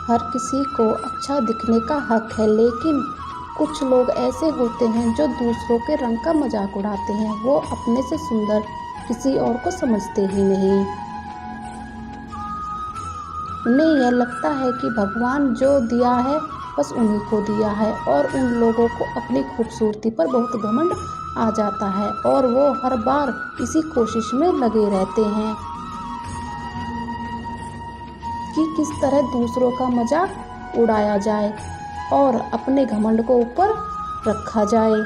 हर किसी को अच्छा दिखने का हक है, लेकिन कुछ लोग ऐसे होते हैं जो दूसरों के रंग का मजाक उड़ाते हैं। वो अपने से सुंदर किसी और को समझते ही नहीं। उन्हें यह लगता है कि भगवान जो दिया है बस उन्हीं को दिया है, और उन लोगों को अपनी खूबसूरती पर बहुत घमंड आ जाता है और वो हर बार इसी कोशिश में लगे रहते हैं कि किस तरह दूसरों का मजाक उड़ाया जाए और अपने घमंड को ऊपर रखा जाए।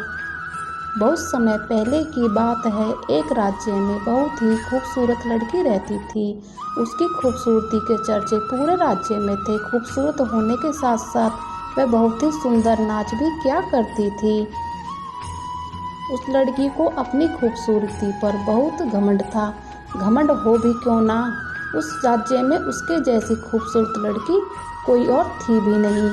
बहुत समय पहले की बात है। एक राज्य में बहुत ही खूबसूरत लड़की रहती थी। उसकी खूबसूरती के चर्चे पूरे राज्य में थे। खूबसूरत होने के साथ साथ वह बहुत ही सुंदर नाच भी किया करती थी। उस लड़की को अपनी खूबसूरती पर बहुत घमंड था। घमंड हो भी क्यों ना, उस राज्य में उसके जैसी खूबसूरत लड़की कोई और थी भी नहीं।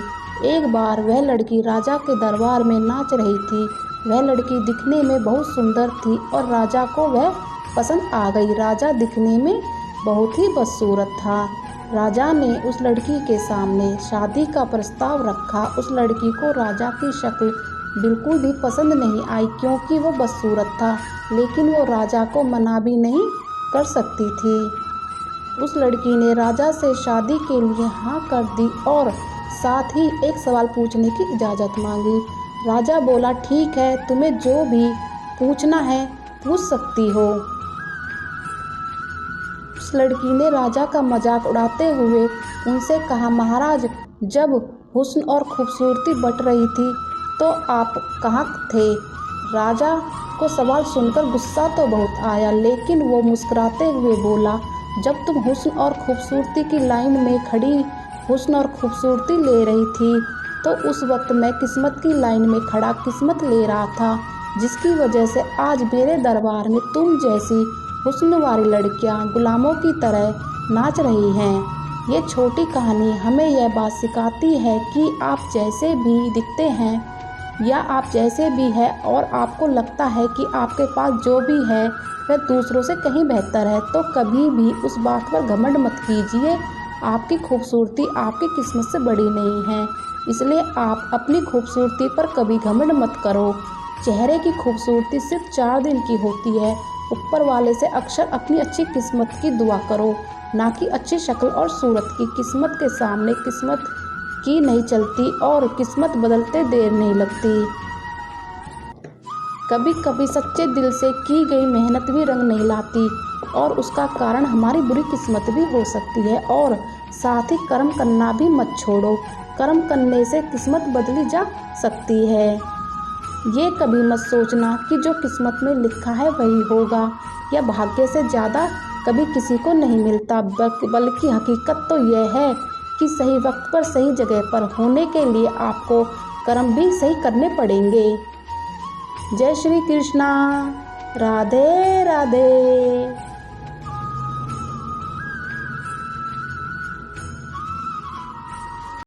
एक बार वह लड़की राजा के दरबार में नाच रही थी। वह लड़की दिखने में बहुत सुंदर थी और राजा को वह पसंद आ गई। राजा दिखने में बहुत ही बदसूरत था। राजा ने उस लड़की के सामने शादी का प्रस्ताव रखा। उस लड़की को राजा की शक्ल बिल्कुल भी पसंद नहीं आई, क्योंकि वो बदसूरत था, लेकिन वो राजा को मना भी नहीं कर सकती थी। उस लड़की ने राजा से शादी के लिए हाँ कर दी और साथ ही एक सवाल पूछने की इजाज़त मांगी। राजा बोला, ठीक है, तुम्हें जो भी पूछना है पूछ सकती हो। उस लड़की ने राजा का मजाक उड़ाते हुए उनसे कहा, महाराज, जब हुस्न और खूबसूरती बट रही थी तो आप कहाँ थे? राजा को सवाल सुनकर गुस्सा तो बहुत आया, लेकिन वो मुस्कुराते हुए बोला, जब तुम हुस्न और खूबसूरती की लाइन में खड़ी हुस्न और खूबसूरती ले रही थी तो उस वक्त मैं किस्मत की लाइन में खड़ा किस्मत ले रहा था, जिसकी वजह से आज मेरे दरबार में तुम जैसी हुस्न वाली लड़कियां गुलामों की तरह नाच रही हैं। ये छोटी कहानी हमें यह बात सिखाती है कि आप जैसे भी दिखते हैं या आप जैसे भी हैं और आपको लगता है कि आपके पास जो भी है वह दूसरों से कहीं बेहतर है, तो कभी भी उस बात पर घमंड मत कीजिए। आपकी खूबसूरती आपकी किस्मत से बड़ी नहीं है, इसलिए आप अपनी खूबसूरती पर कभी घमंड मत करो। चेहरे की खूबसूरती सिर्फ 4 दिन की होती है। ऊपर वाले से अक्सर अपनी अच्छी किस्मत की दुआ करो, ना कि अच्छी शक्ल और सूरत की। किस्मत के सामने किस्मत की नहीं चलती और किस्मत बदलते देर नहीं लगती। कभी कभी सच्चे दिल से की गई मेहनत भी रंग नहीं लाती और उसका कारण हमारी बुरी किस्मत भी हो सकती है। और साथ ही कर्म करना भी मत छोड़ो। कर्म करने से किस्मत बदली जा सकती है। ये कभी मत सोचना कि जो किस्मत में लिखा है वही होगा, या भाग्य से ज़्यादा कभी किसी को नहीं मिलता, बल्कि हकीकत तो यह है कि सही वक्त पर सही जगह पर होने के लिए आपको कर्म भी सही करने पड़ेंगे। जय श्री कृष्णा। राधे राधे।